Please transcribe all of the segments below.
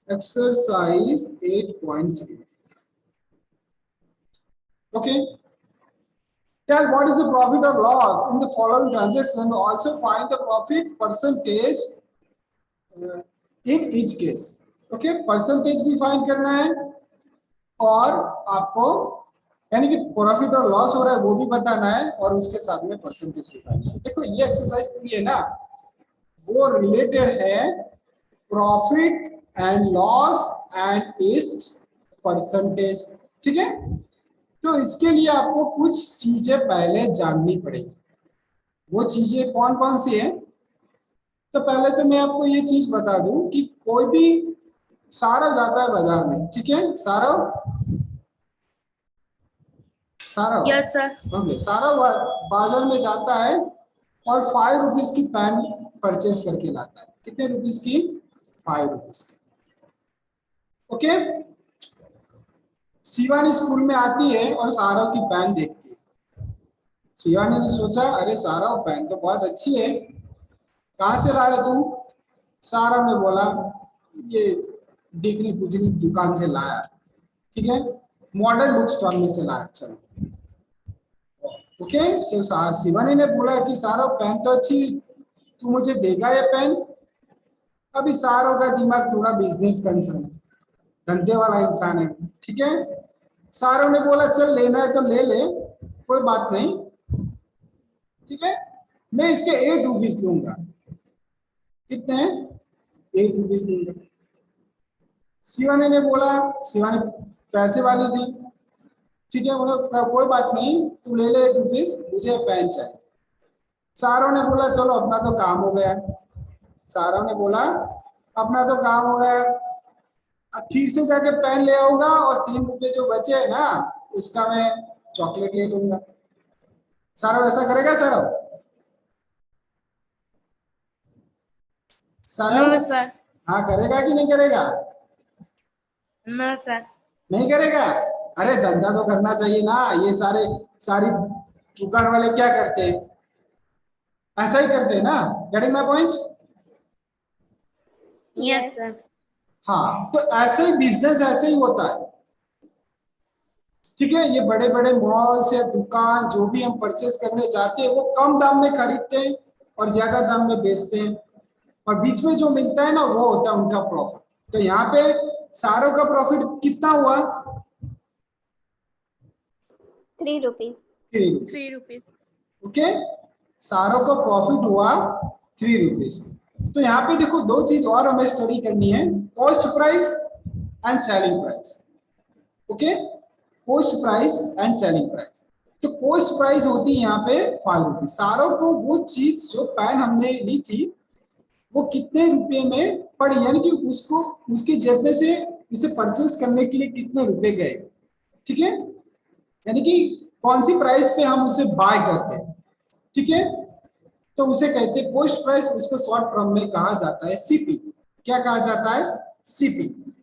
Exercise 8.3. Okay. Tell what is the profit or loss in the following transaction. Also find the profit percentage in each case. Okay, percentage भी find करना है और आपको यानी कि profit और loss हो रहा है वो भी बताना है और उसके साथ में परसेंटेज भी फाइंड करना है। देखो ये एक्सरसाइज पूरी है ना, वो रिलेटेड है profit and loss and it's percentage. ठीक है, तो इसके लिए आपको कुछ चीजें पहले जाननी पड़ेगी। वो चीजें कौन कौन सी है? तो पहले तो मैं आपको ये चीज बता दूं कि कोई भी सारव जाता है बाजार में, ठीक है, सारव यस सर। ओके, सारव बाजार में जाता है और 5 रुपीज की पेन परचेज करके लाता है। कितने रुपीज की? 5 रुपीज की। ओके, शिवानी स्कूल में आती है और सारव की पेन देखती है। शिवानी ने सोचा अरे सारव पेन तो बहुत अच्छी है, कहाँ से लाया तू? सारव ने बोला ये डिग्री बुजनी दुकान से लाया। ठीक है, मॉडर्न बुक स्टॉल में से लाया। चलो ओके, तो शिवानी ने बोला कि सारव पेन तो अच्छी, तू मुझे देगा ये पेन? अभी सारव का दिमाग थोड़ा बिजनेस का इंसान है, धंधे वाला इंसान है। ठीक है, सारव ने बोला चल लेना है तो ले ले, कोई बात नहीं। ठीक है, मैं इसके 8 रुपीज दूंगा। कितने? 8 रुपीज दूंगा। शिवानी ने बोला, शिवानी पैसे वाली थी, ठीक है, उन्हें कोई बात नहीं, तू ले ले 8 रुपीज, मुझे पेन चाहिए। सारव ने बोला चलो अपना तो काम हो गया। सारव ने बोला अपना तो काम हो गया, अब फिर से जाके पेन ले आऊंगा और 3 रुपए जो बचे है ना उसका मैं चॉकलेट ले लूंगा। सारव ऐसा करेगा? Saarav Saarav no sir. हाँ करेगा कि नहीं करेगा? No sir. नहीं करेगा? अरे धंधा तो करना चाहिए ना। ये सारी दुकान वाले क्या करते हैं? ऐसा ही करते हैं ना। Getting my point? Yes sir. हाँ, तो ऐसे ही बिजनेस ऐसे ही होता है। ठीक है, ये बड़े बड़े मॉल्स या दुकान जो भी हम परचेस करने जाते हैं वो कम दाम में खरीदते हैं और ज्यादा दाम में बेचते हैं, और बीच में जो मिलता है ना वो होता है उनका प्रॉफिट। तो यहाँ पे सारों का प्रॉफिट कितना हुआ? 3 रुपीज। 3 रुपीज। ओके, सारों का प्रॉफिट हुआ 3 रुपीज। तो यहाँ पे देखो दो चीज और हमें स्टडी करनी है, cost price and selling price. Okay, cost price and selling price. तो कॉस्ट प्राइस होती है यहाँ पे 5 रुपीज। सारों को वो चीज जो पेन हमने ली थी वो कितने रुपए में पड़ी, यानी कि उसको उसके जेब में से उसे परचेस करने के लिए कितने रुपए गए। ठीक है, यानी कि कौन सी प्राइस पे हम उसे बाय करते हैं। ठीक है, तो उसे कहते हैं कॉस्ट प्राइस, उसको शॉर्ट फॉर्म में कहा जाता है सीपी। क्या कहा जाता है? सीपी।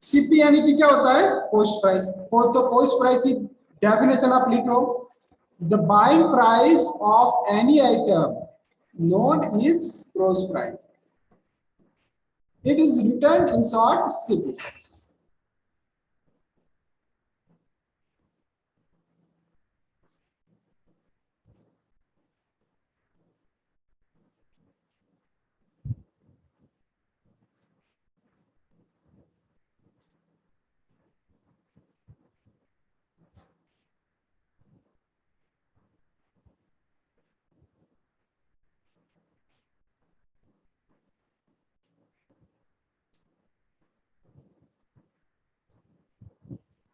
सीपी यानी कि क्या होता है? Cost price. तो कॉस्ट प्राइस की डेफिनेशन आप लिख लो, the buying price of any item known is gross price. It is written in short CP.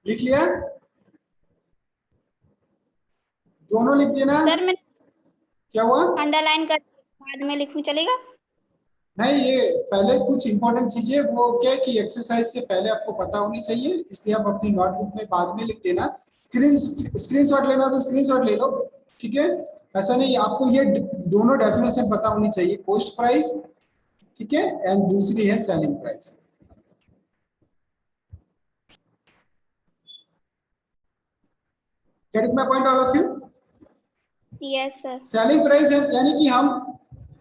लिख लिया? दोनों लिख देना। सर मैं क्या हुआ? अंडरलाइन कर बाद में लिखूं चलेगा? नहीं, ये पहले कुछ इंपॉर्टेंट चीजें वो क्या है कि एक्सरसाइज से पहले आपको पता होनी चाहिए, इसलिए आप अपनी नोटबुक में बाद में लिख देना। स्क्रीनशॉट लेना तो स्क्रीनशॉट ले लो। ठीक है, ऐसा नहीं, आपको ये दोनों डेफिनेशन पता होनी चाहिए, कॉस्ट प्राइस, ठीक है, एंड दूसरी है selling price. Gate my point all of you? Yes sir. Selling price है यानी कि हम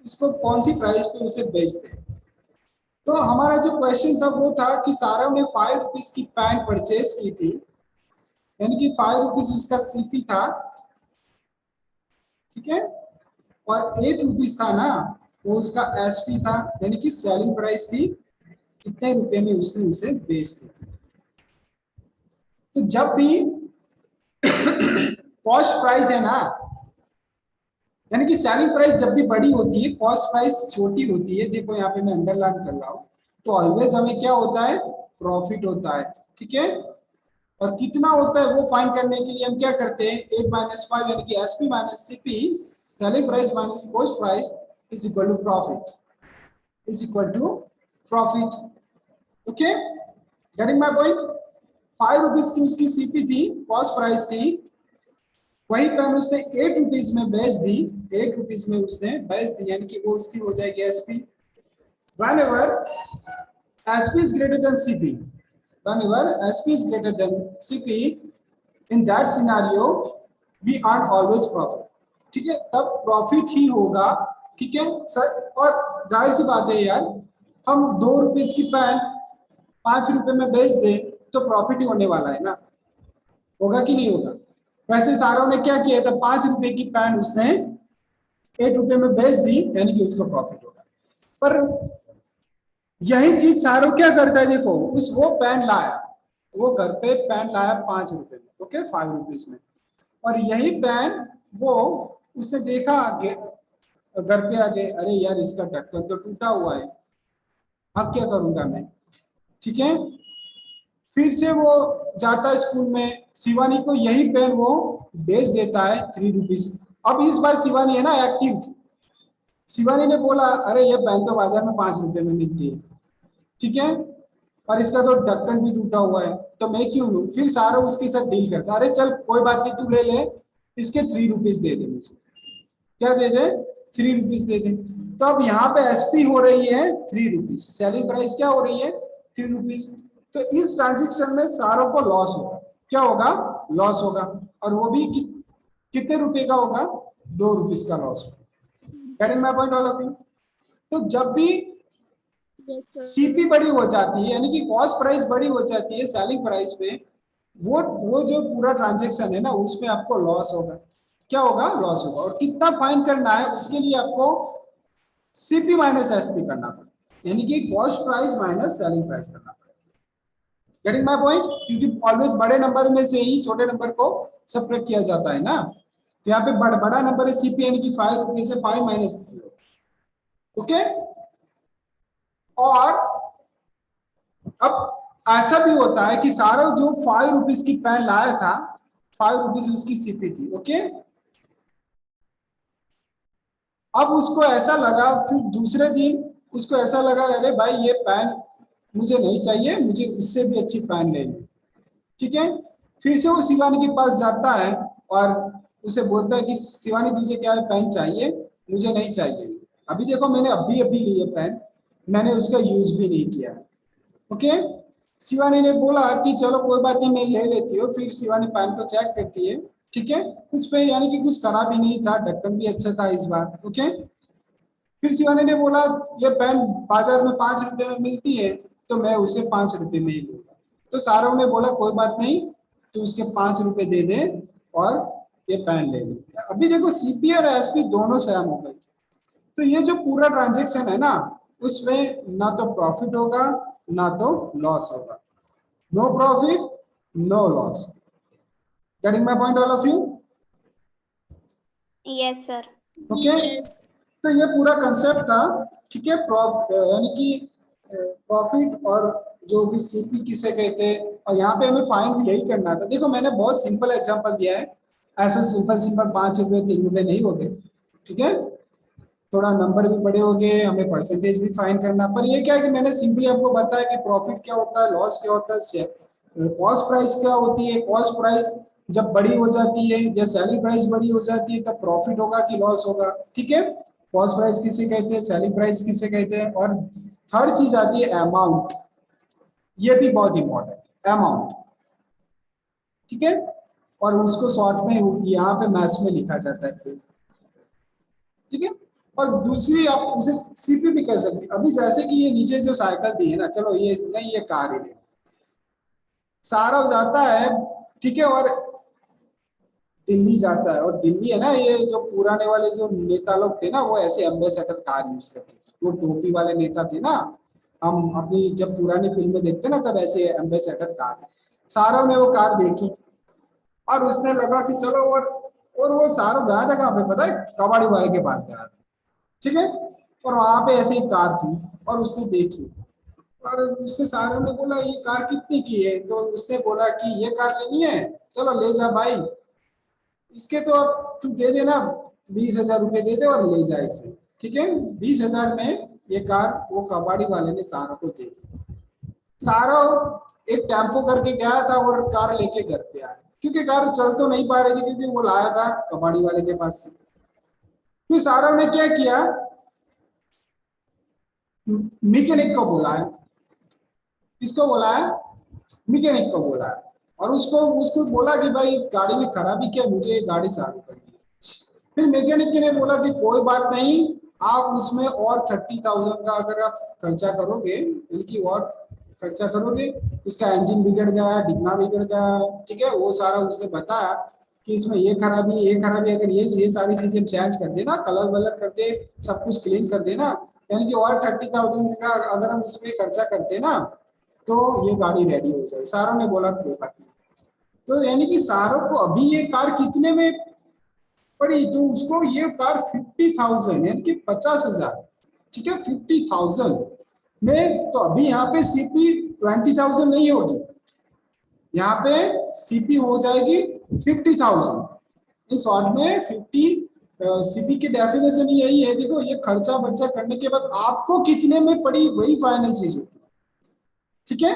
उसको कौन सी प्राइस पे उसे बेचते हैं। तो हमारा जो क्वेश्चन था वो था कि सारव ने 5 रुपीज की पैंट परचेज की थी, यानी कि 5 रुपीज उसका सीपी था, ठीक है, और 8 रुपीज था ना वो उसका एसपी था, यानी कि सेलिंग प्राइस थी, कितने रुपए में उसने उसे बेच दी थी। तो जब भी कॉस्ट प्राइस है ना, यानी कि सेलिंग प्राइस जब भी बड़ी होती है, कॉस्ट प्राइस छोटी होती है, देखो यहाँ पे मैं अंडरलाइन कर रहा हूँ, तो ऑलवेज हमें क्या होता है, प्रॉफिट होता है, ठीक है। और कितना होता है वो फाइंड करने के लिए हम क्या करते हैं, 8 माइनस 5 यानी कि SP minus CP, selling price minus cost price is equal to profit, is equal to profit. Okay, getting my point. 5 rupees की उसकी सीपी थी, कॉस्ट प्राइस थी, वही पेन उसने 8 रुपीज में बेच दी, 8 रुपीज में उसने बेच दी, यानी कि वो उसकी हो जाएगी SP. whenever SP is greater than CP, whenever SP is greater than CP, in that scenario we earn always profit, ठीक है, तब प्रॉफिट ही होगा, ठीक है सर। और जाहिर सी बात है यार, हम 2 रुपीज की पेन 5 रुपए में बेच दें तो प्रॉफिट ही होने वाला है ना, होगा कि नहीं होगा। वैसे सारों ने क्या किया था, 5 रुपए की पेन उसने 8 रुपए में बेच दी, यानी कि उसको प्रॉफिट होगा। पर यही चीज सारो क्या करता है, देखो उस वो पेन लाया, वो घर पे पेन लाया 5 रुपए में, ओके 5 रुपीज में, और यही पेन वो उसने देखा आगे, घर पे आगे, अरे यार इसका ढक्कन तो टूटा हुआ है, अब क्या करूंगा मैं, ठीक है। फिर से वो जाता है स्कूल में, शिवानी को यही पेन वो बेच देता है 3 रुपीज। अब इस बार शिवानी है ना एक्टिव थी, शिवानी ने बोला अरे ये पेन तो बाजार में 5 रुपए में मिलती है, ठीक है, और इसका तो ढक्कन भी टूटा हुआ है, तो मैं क्यों लूं। फिर सारा उसके साथ डील करता, अरे चल कोई बात नहीं तू ले ले, इसके 3 रुपीज दे दे मुझे, क्या दे दे, 3 रुपीज दे दे। तो अब यहाँ पे एसपी हो रही है 3 रुपीज, सेलिंग प्राइस क्या हो रही है 3 रुपीज। तो इस ट्रांजेक्शन में सारों को लॉस होगा, क्या होगा, लॉस होगा, और वो भी कितने रुपए का होगा, 2 रुपीज का लॉस होगा। Getting my point all of you. तो जब भी सीपी बड़ी हो जाती है, यानी कि कॉस्ट प्राइस बड़ी हो जाती है सेलिंग प्राइस पे, वो जो पूरा ट्रांजेक्शन है ना उसमें आपको लॉस होगा, क्या होगा, लॉस होगा। और कितना फाइन करना है उसके लिए आपको सीपी माइनस एसपी करना पड़ेगा, यानी कि cost price minus selling price करना पड़ेगा। गेटिंग माय पॉइंट, क्योंकि ऑलवेज बड़े नंबर में से ही छोटे नंबर को सब्ट्रैक्ट किया जाता है ना, तो यहाँ पे बड़ा नंबर है सीपी, यानी कि 5 रुपीज से 5 माइनस 3, ओके। और अब ऐसा भी होता है कि सारा जो 5 रुपीज की पेन लाया था, 5 रुपीज उसकी सीपी थी, ओके। अब उसको ऐसा लगा, फिर दूसरे दिन उसको ऐसा लगा अरे भाई ये पेन मुझे नहीं चाहिए, मुझे इससे भी अच्छी पेन लेनी, ठीक है। फिर से वो शिवानी के पास जाता है और उसे बोलता है कि शिवानी तुझे क्या है, पेन चाहिए, मुझे नहीं चाहिए, अभी देखो मैंने अभी अभी ली है पेन, मैंने उसका यूज भी नहीं किया, ओके। शिवानी ने बोला कि चलो कोई बात नहीं मैं ले लेती हूँ। फिर शिवानी पेन को चेक करती है, ठीक है, उस पे यानी कि कुछ खराब ही नहीं था, ढक्कन भी अच्छा था इस बार, ओके। फिर शिवानी ने बोला ये पेन बाजार में 5 रुपए में मिलती है तो मैं उसे 5 रुपए में ही लूंगा। तो सारव ने बोला कोई बात नहीं, तो उसके 5 रुपए दे दे और ये पेन ले ले। अभी देखो सीपी और एसपी दोनों सेम हो गए, तो ये जो पूरा ट्रांजेक्शन है ना उसमें ना तो प्रॉफिट होगा ना तो लॉस होगा, no profit no loss. Getting my point all of you, yes sir. Okay. तो ये पूरा कंसेप्ट था, ठीक है, यानी कि प्रॉफिट और जो भी सीपी किसे कहते हैं, और यहाँ पे हमें फाइंड यही करना था। देखो मैंने बहुत सिंपल एग्जांपल दिया है, ऐसे सिंपल 5 रुपए 3 रुपए नहीं हो गए, ठीक है, थोड़ा नंबर भी बड़े हो गए, हमें परसेंटेज भी फाइंड करना। पर ये क्या है कि मैंने सिंपली आपको बताया कि प्रॉफिट क्या होता है, लॉस क्या होता है, कॉस्ट प्राइस क्या होती है। कॉस्ट प्राइस जब बड़ी हो जाती है या सेलिंग प्राइस बड़ी हो जाती है तब प्रॉफिट होगा कि लॉस होगा, ठीक है। कॉस्ट प्राइस किसे कहते हैं, सेलिंग प्राइस किसे कहते हैं। और थर्ड चीज आती है अमाउंट, ये भी बहुत इंपॉर्टेंट, अमाउंट, ठीक है, और उसको शॉर्ट में यहाँ पे मैथ्स में लिखा जाता है, ठीक है। और दूसरी आप उसे सीपी भी कर सकते हैं। अभी जैसे कि ये नीचे जो साइकिल दी है ना, चलो ये नहीं, ये कार ही ले, सारा जाता है, ठीक है, और दिल्ली जाता है, और दिल्ली है ना, ये जो पुराने वाले जो नेता लोग थे ना, वो ऐसे एम्बेसडर कार यूज करते थे, वो टोपी वाले नेता थे ना, हम अपनी जब पुरानी फिल्में देखते ना तब ऐसे एम्बेसडर कार, सारव ने वो कार देखी और उसने लगा कि चलो, और वो सारव गया था कहाँ पे पता है, कबाड़ी वाले के पास गया था, ठीक है, और वहां पे ऐसे ही कार थी और उसने देखी, और उससे सारव ने बोला ये कार कितने की है, तो उसने बोला कि ये कार लेनी है, चलो ले जा भाई, इसके तो अब तू दे देना, 20,000 रुपये दे दे और ले जाए इसे, ठीक है, 20,000 में ये कार वो कबाड़ी वाले ने सारव को दे दी। सारव एक टेम्पो करके गया था और कार लेके घर पे आया, क्योंकि कार चल तो नहीं पा रही थी क्योंकि वो लाया था कबाड़ी वाले के पास से। फिर सारव ने क्या किया, मैकेनिक को बुलाया, किसको बुलाया, मैकेनिक को बुलाया, और उसको उसको बोला कि भाई इस गाड़ी में खराबी क्या, मुझे ये गाड़ी चालू करनी है। फिर मैकेनिक ने बोला कि कोई बात नहीं, आप उसमें और 30,000 का अगर आप खर्चा करोगे, यानी कि और खर्चा करोगे, इसका इंजन बिगड़ गया, डिग्ना बिगड़ गया, ठीक है, वो सारा उसने बताया कि इसमें ये खराबी, ये खराबी, अगर ये सारी चीजें चेंज कर देना, कलर वलर कर दे, सब कुछ क्लीन कर देना, यानी कि और 30,000 का अगर हम उसमें खर्चा करते ना, तो ये गाड़ी रेडी हो जाए। सारों ने बोला कोई बात नहीं। तो यानी कि सारों को अभी ये कार कितने में पड़ी, तो उसको ये कार 50,000 यानी कि 50,000, ठीक है, 50,000 में, तो अभी यहाँ पे सीपी 20,000 नहीं होगी, यहाँ पे सीपी हो जाएगी 50,000। इस शॉर्ट में 50 सीपी की डेफिनेशन यही है, देखो ये खर्चा बर्चा करने के बाद आपको कितने में पड़ी वही फाइनल चीज होती है, ठीक है,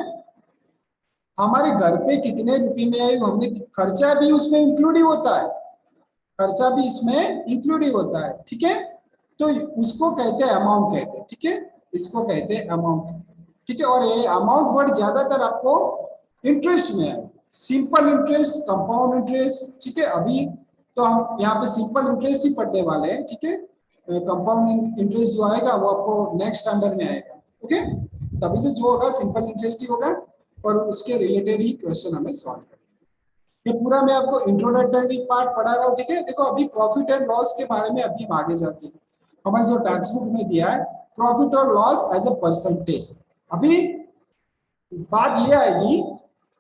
हमारे घर पे कितने रुपए में आई, हमने खर्चा भी उसमें इंक्लूड ही होता है, खर्चा भी इसमें इंक्लूड ही होता है, ठीक है, तो उसको कहते हैं अमाउंट कहते हैं, ठीक है, इसको कहते हैं अमाउंट, ठीक है, और ये अमाउंट वर्ड ज्यादातर आपको इंटरेस्ट में है, सिंपल इंटरेस्ट, कंपाउंड इंटरेस्ट, ठीक है, अभी तो हम यहाँ पे सिंपल इंटरेस्ट ही पढ़ने वाले हैं, ठीक है, कंपाउंड इंटरेस्ट जो आएगा वो आपको नेक्स्ट स्टैंडर्ड में आएगा, ओके, तभी तो जो होगा सिंपल इंटरेस्ट ही होगा, और उसके रिलेटेड ही क्वेश्चन हमें सॉल्व करना है। ये पूरा मैं आपको इंट्रोडक्टरी पार्ट पढ़ा रहा हूँ, ठीक है, देखो अभी प्रॉफिट एंड लॉस के बारे में अभी हम आगे जाते हैं, हमारे जो टेक्स्ट बुक में दिया है प्रॉफिट और लॉस एज अ परसेंटेज, अभी बात ये आएगी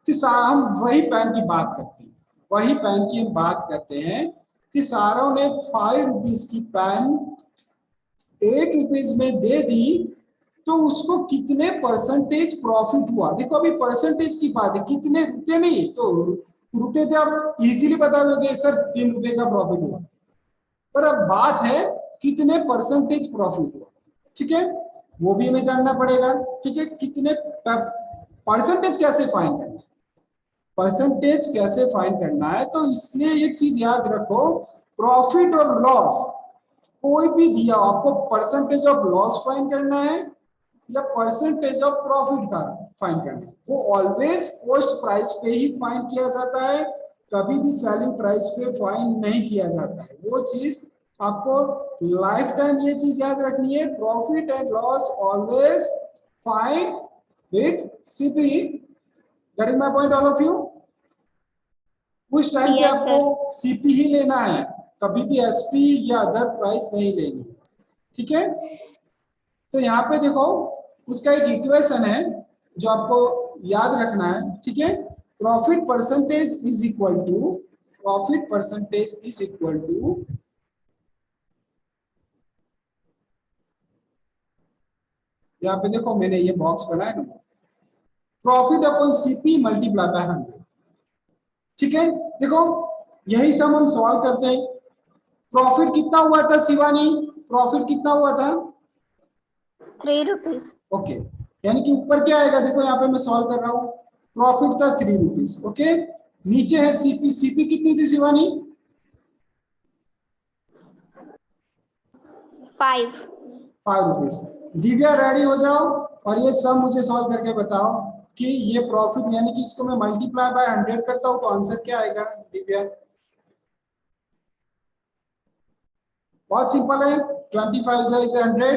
कि हम वही पेन की बात करते हैं, वही पेन की हम बात करते हैं कि सारों ने 5 रुपीज की पेन 8 रुपीज में दे दी, तो उसको कितने परसेंटेज प्रॉफिट हुआ, देखो अभी परसेंटेज की बात है, कितने रुपए नहीं, तो रुपए थे आप इजीली बता दोगे सर 3 रुपए का प्रॉफिट हुआ, पर अब बात है कितने परसेंटेज प्रॉफिट हुआ, ठीक है, वो भी हमें जानना पड़ेगा, ठीक है, कितने परसेंटेज कैसे फाइंड करना है, परसेंटेज कैसे फाइंड करना है, तो इसलिए एक चीज याद रखो, प्रॉफिट और लॉस कोई भी दिया आपको, परसेंटेज ऑफ लॉस फाइंड करना है या परसेंटेज ऑफ प्रॉफिट का फाइंड करना है, वो ऑलवेज कॉस्ट प्राइस पे ही फाइंड किया जाता है, कभी भी सेलिंग प्राइस पे फाइंड नहीं किया जाता है, वो चीज आपको लाइफ टाइम ये चीज याद रखनी है, profit and loss always find with CP, that is my point all of you, उस टाइम पे Yes, आपको सीपी ही लेना है, कभी भी एसपी या अदर प्राइस नहीं लेनी, ठीक है, तो यहाँ पे देखो उसका एक इक्वेशन है जो आपको याद रखना है, ठीक है, profit percentage is equal to, profit percentage is equal to, यहाँ पे देखो मैंने ये बॉक्स बनाया ना, profit upon CP multiply by 100, ठीक है, देखो यही सम हम सॉल्व करते हैं, प्रॉफिट कितना हुआ था शिवानी, प्रॉफिट कितना हुआ था, 3 रुपीज। ओके, यानी कि ऊपर क्या आएगा, देखो यहाँ पे मैं सॉल्व कर रहा हूँ, प्रॉफिट था 3 रुपीज, ओके, नीचे है सीपी, सीपी कितनी थी शिवानी, 5। 5 रुपीज। दिव्या रेडी हो जाओ और ये सब मुझे सॉल्व करके बताओ कि ये प्रॉफिट, यानी कि इसको मैं मल्टीप्लाई बाय 100 करता हूँ तो आंसर क्या आएगा दिव्या, बहुत सिंपल है, 25 इज 100,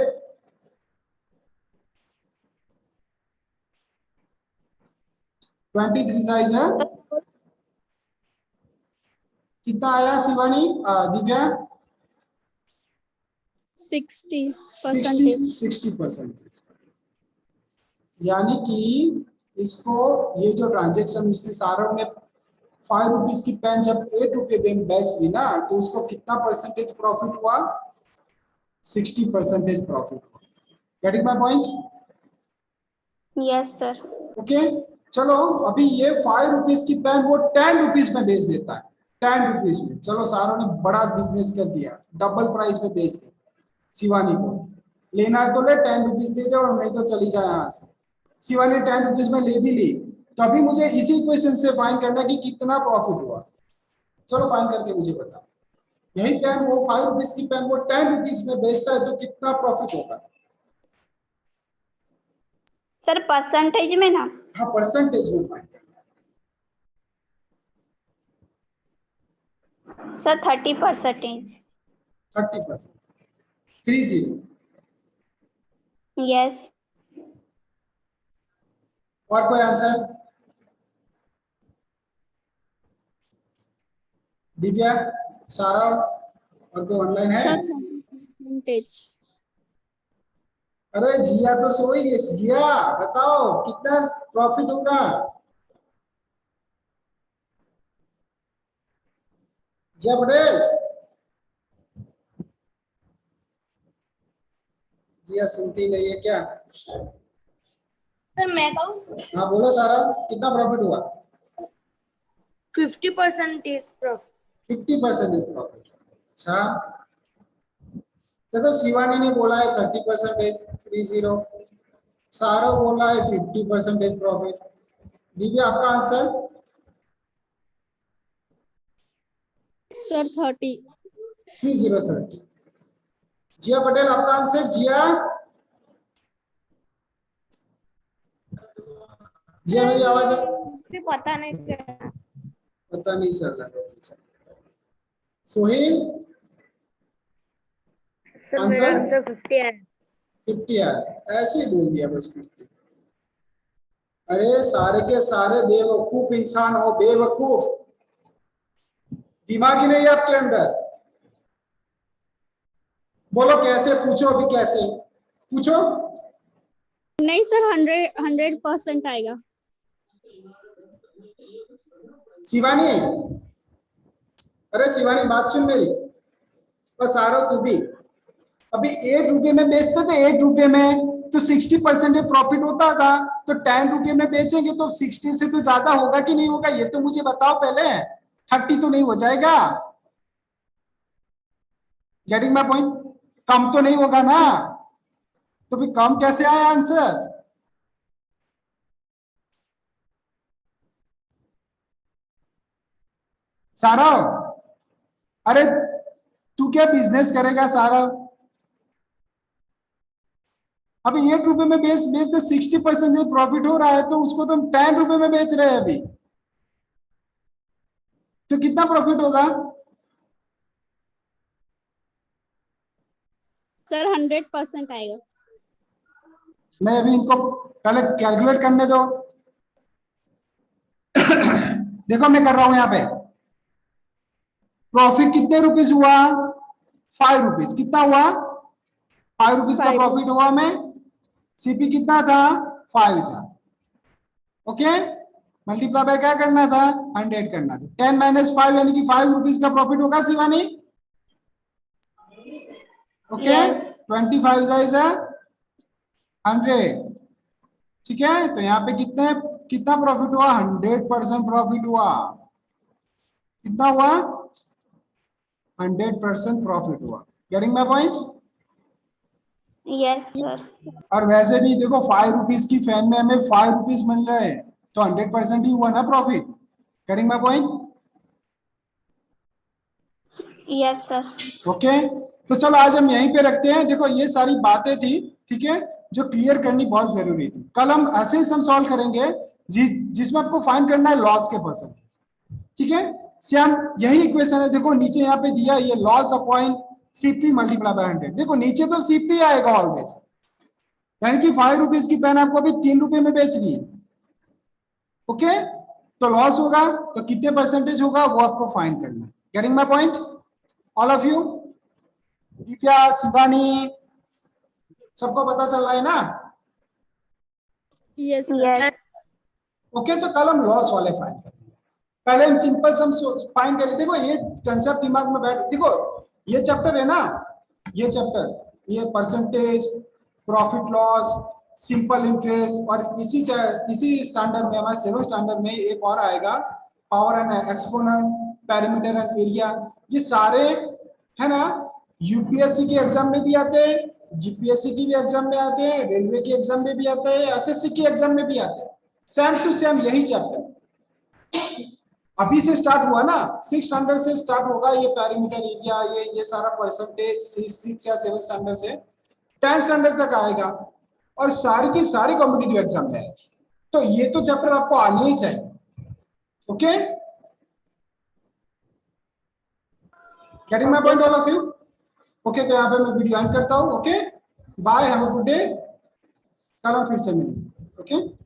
23 साइज है, कितना आया शिवानी, दिव्या? 60%। यानी कि इसको ये जो ट्रांजेक्शन उसने सारा ने 5 रुपीज की पेन जब 8 रुपए में बेच दी ना, तो उसको कितना परसेंटेज प्रॉफिट हुआ? 60% प्रॉफिट हुआ। Getting my point? Yes, sir. Okay, चलो अभी ये 5 रुपीज की पेन वो 10 रुपीज में बेच देता है, 10 रुपीज में। चलो सारों ने बड़ा बिजनेस कर दिया, डबल प्राइस में बेच दिया। शिवानी को लेना है तो ले, 10 रुपीज दे दे, और नहीं तो चली जाए यहाँ से। शिवानी 10 रुपीज में ले भी ली, तो अभी मुझे इसी इक्वेशन से फाइंड करना कि कितना प्रॉफिट हुआ। चलो फाइंड करके मुझे बता। यही पेन वो 5 रुपीज की पेन वो 10 रुपीज में बेचता है, तो कितना प्रॉफिट होगा? सर परसेंटेज में ना? हाँ, परसेंटेज में फाइंड करना है। सर 30%। 30%, 30। यस। और कोई आंसर? दिव्या, सारा और कोई ऑनलाइन है? अरे जिया तो सोई है। जिया बताओ कितना प्रॉफिट होगा? जिया पटेल, जिया सुनती नहीं है क्या? सर मैं कहूँ, हाँ बोलो सारा, कितना प्रॉफिट हुआ? 50% प्रॉफिट। 50% प्रॉफिट। अच्छा, देखो शिवानी ने बोला है 30%, 30। सारा बोला है 50% प्रॉफिट। दिव्या आपका आंसर? सर 30। 30। जिया पटेल आपका आंसर? जिया, जिया मेरी आवाज है? मुझे पता नहीं चला। पता नहीं चल रहा है। Sohail sir answer? मेरा आंसर 50 है। 50 है, ऐसे ही बोल दिया बस 50। अरे सारे के सारे बेवकूफ इंसान हो, बेवकूफ, दिमाग ही नहीं है आपके अंदर। बोलो कैसे, पूछो अभी कैसे पूछो। नहीं सर, 100% आएगा। शिवानी, अरे शिवानी बात सुन मेरी, बस आ रहा तू भी। अभी 8 रुपए में बेचते थे, 8 रुपए में तो 60% प्रॉफिट होता था, तो 10 रुपए में बेचेंगे तो 60 से तो ज्यादा होगा कि नहीं होगा? ये तो मुझे बताओ पहले। 30 तो नहीं हो जाएगा? Getting my point? कम तो नहीं होगा ना? तो फिर कम कैसे आया आंसर? सारा, अरे तू क्या बिजनेस करेगा सारा? अभी 8 रुपए में बेच बेचते 60% प्रॉफिट हो रहा है, तो उसको तो हम 10 रुपए में बेच रहे हैं अभी, तो कितना प्रॉफिट होगा? सर 100% आएगा। नहीं, अभी इनको पहले कैलकुलेट करने दो। देखो मैं कर रहा हूं यहां पे, प्रॉफिट कितने रुपीस हुआ? 5 रुपीस। कितना हुआ? 5 रुपीस का 5 प्रॉफिट हुआ। में सीपी कितना था? 5 था। ओके, मल्टीप्लाई बाय क्या करना था? 100 करना था। 10 - 5 यानी कि 5 रुपीस का प्रॉफिट होगा शिवानी। Okay, Yes. 25 इज 100। ठीक है, तो यहाँ पे कितना प्रॉफिट हुआ? 100% प्रॉफिट हुआ। कितना हुआ? 100% प्रॉफिट हुआ। Getting my point? Yes sir. और वैसे भी देखो 5 रुपीस की फैन में हमें 5 रुपीस मिल रहे हैं, तो 100% ही हुआ ना profit. Getting my point? Yes sir. Okay, तो चलो आज हम यहीं पे रखते हैं। देखो ये सारी बातें थी, ठीक है, जो क्लियर करनी बहुत जरूरी थी। कल हम ऐसे ही सम सॉल्व करेंगे जिसमें आपको फाइंड करना है लॉस के परसेंटेज। ठीक है श्याम, यही इक्वेशन है। देखो नीचे यहाँ पे दिया ये loss upon CP multiply by 100। देखो नीचे तो CP आएगा ऑलवेज, यानी कि 5 रुपीज की पेन आपको अभी 3 रुपए में बेच रही है। ओके, तो लॉस होगा तो कितने परसेंटेज होगा वो आपको फाइंड करना है। Getting my point all of you? Divya, Shivani, सबको पता चल रहा है ना? Yes, sir. Yes. ओके, तो कल हम लॉस वाले फाइंड करेंगे। पहले हम सिंपल सम फाइंड करें। देखो ये कंसेप्ट दिमाग में बैठ, देखो ये चैप्टर है ना, ये चैप्टर, ये percentage, profit loss, simple interest, और इसी स्टैंडर्ड में, हमारे 7th स्टैंडर्ड में एक और आएगा, power and exponent, perimeter and area. ये सारे है ना यूपीएससी के एग्जाम में भी आते हैं, जीपीएससी की भी एग्जाम में आते हैं, रेलवे के एग्जाम में भी आते हैं, एसएससी के एग्जाम में भी आते हैं। सेम टू सेम यही चैप्टर अभी से स्टार्ट हुआ ना, 6th स्टैंडर्ड से स्टार्ट होगा ये पेरीमीटर, एरिया, ये सारा परसेंटेज 6 या 7th स्टैंडर्ड से 10th स्टैंडर्ड तक आएगा, और सारी की सारी कॉम्पिटिटिव एग्जाम में है। तो ये तो चैप्टर आपको आने ही चाहिए। Okay, getting my point all of you? Okay, तो यहाँ पे मैं वीडियो एंड करता हूँ। Okay, bye, have a good day, कल हम फिर से मिलेंगे। ओके।